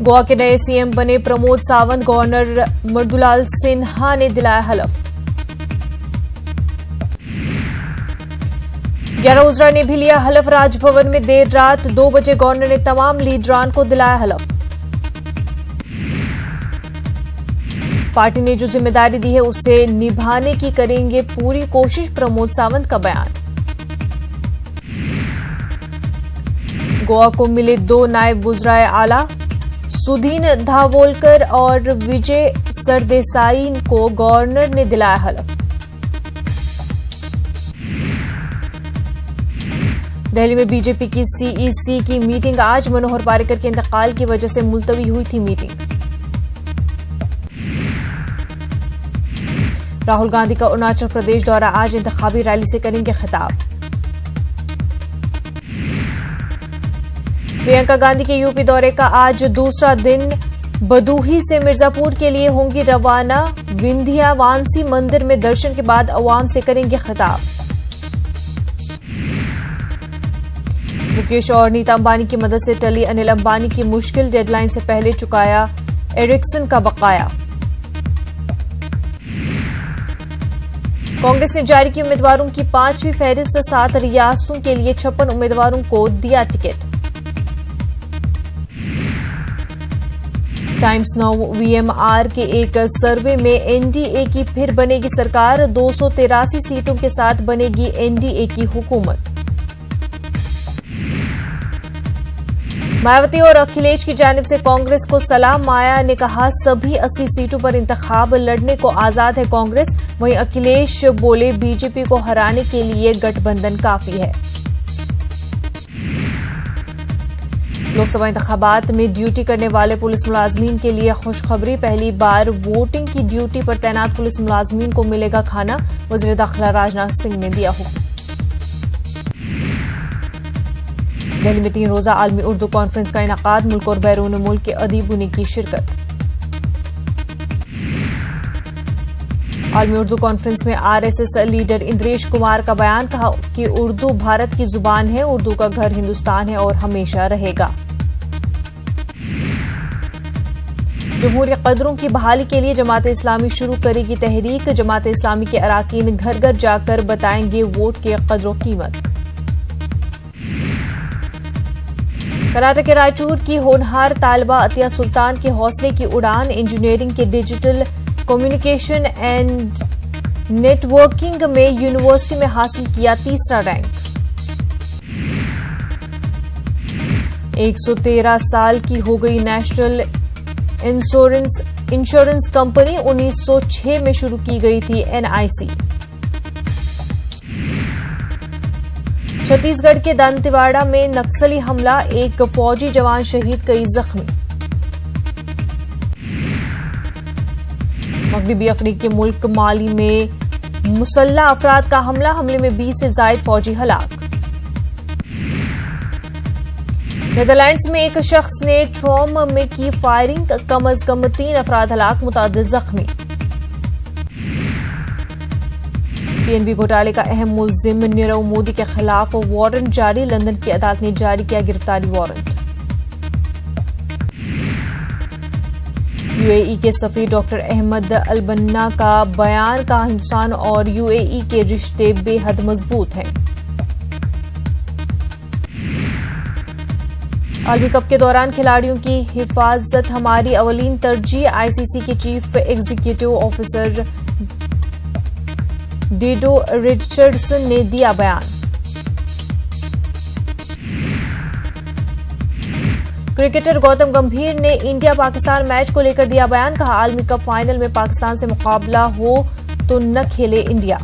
गोवा के नए सीएम बने प्रमोद सावंत, गवर्नर मृदुलाल सिन्हा ने दिलाया हलफ। 11 उजरा ने भी लिया हलफ। राजभवन में देर रात 2 बजे गवर्नर ने तमाम लीडरान को दिलाया हलफ। पार्टी ने जो जिम्मेदारी दी है उसे निभाने की करेंगे पूरी कोशिश, प्रमोद सावंत का बयान। गोवा को मिले 2 नायब वुज़राए आला, सुधीन धावोलकर और विजय सरदेसाई को गवर्नर ने दिलाया हलफ। दिल्ली में बीजेपी की सीईसी की मीटिंग आज। मनोहर पारिकर के इंतकाल की वजह से मुलतवी हुई थी मीटिंग। राहुल गांधी का अरुणाचल प्रदेश दौरा आज, इंतखाबी रैली से करेंगे खिताब। प्रियंका गांधी के यूपी दौरे का आज दूसरा दिन। बदूही से मिर्जापुर के लिए होंगी रवाना। विंध्यावांसी मंदिर में दर्शन के बाद अवाम से करेंगे खिताब। मुकेश और नीता अंबानी की मदद से टली अनिल अंबानी की मुश्किल, डेडलाइन से पहले चुकाया एरिक्सन का बकाया। कांग्रेस ने जारी की उम्मीदवारों की 5वीं फहरिस्त। 7 रियासतों के लिए 56 उम्मीदवारों को दिया टिकट। टाइम्स नाउ वीएमआर के एक सर्वे में एनडीए की फिर बनेगी सरकार। 283 सीटों के साथ बनेगी एनडीए की हुकूमत। मायावती और अखिलेश की जानिब से कांग्रेस को सलाम। माया ने कहा सभी 80 सीटों पर इंतखाब लड़ने को आजाद है कांग्रेस। वहीं अखिलेश बोले बीजेपी को हराने के लिए गठबंधन काफी है। लोकसभा इंतखाबात में ड्यूटी करने वाले पुलिस मुलाजमीन के लिए खुशखबरी। पहली बार वोटिंग की ड्यूटी पर तैनात पुलिस मुलाजमीन को मिलेगा खाना। वज़ीर दाखिला राजनाथ सिंह ने दिया हुक्म। दिल्ली में 3 रोजा आलमी उर्दू कॉन्फ्रेंस का इनेकाद। मुल्क और बैरून मुल्क के अदीबों ने की शिरकत। आलमी उर्दू कॉन्फ्रेंस में आरएसएस लीडर इंद्रेश कुमार का बयान। कहा कि उर्दू भारत की जुबान है, उर्दू का घर हिंदुस्तान है और हमेशा रहेगा। जमहूरी कदरों की बहाली के लिए जमात इस्लामी शुरू करेगी तहरीक। जमात इस्लामी के अराकीन घर घर जाकर बताएंगे वोट के कदरों कीमत। कर्नाटक के रायचूर की होनहार तालिबा अतिया सुल्तान के हौसले की उड़ान। इंजीनियरिंग के डिजिटल कम्युनिकेशन एंड नेटवर्किंग में यूनिवर्सिटी में हासिल किया 3रा रैंक। 113 साल की हो गई नेशनल इंश्योरेंस कंपनी। 1906 में शुरू की गई थी एनआईसी। छत्तीसगढ़ के दंतेवाड़ा में नक्सली हमला। एक फौजी जवान शहीद, कई जख्मी। मगरबी अफ्रीकी मुल्क माली में मुसल्ला अफराद का हमला। हमले में 20 से जायद फौजी हलाक। नीदरलैंड्स में एक शख्स ने ट्रॉम में की फायरिंग। कम अज कम 3 अफराद हलाक, मुतअद्दिद जख्मी। पीएनबी घोटाले का अहम मुल्जिम नीरव मोदी के खिलाफ वारंट जारी। लंदन की अदालत ने जारी किया गिरफ्तारी वारंट। यूएई के सफीर डॉक्टर अहमद अलबन्ना का बयान। कहा हिंदुस्तान और यूएई के रिश्ते बेहद मजबूत हैं। आलमी कप के दौरान खिलाड़ियों की हिफाजत हमारी अवलीन तरजीह। आईसीसी के chief executive officer dado Richardson ने दिया बयान। क्रिकेटर गौतम गंभीर ने इंडिया पाकिस्तान मैच को लेकर दिया बयान। कहा आलमी कप फाइनल में पाकिस्तान से मुकाबला हो तो न खेले इंडिया।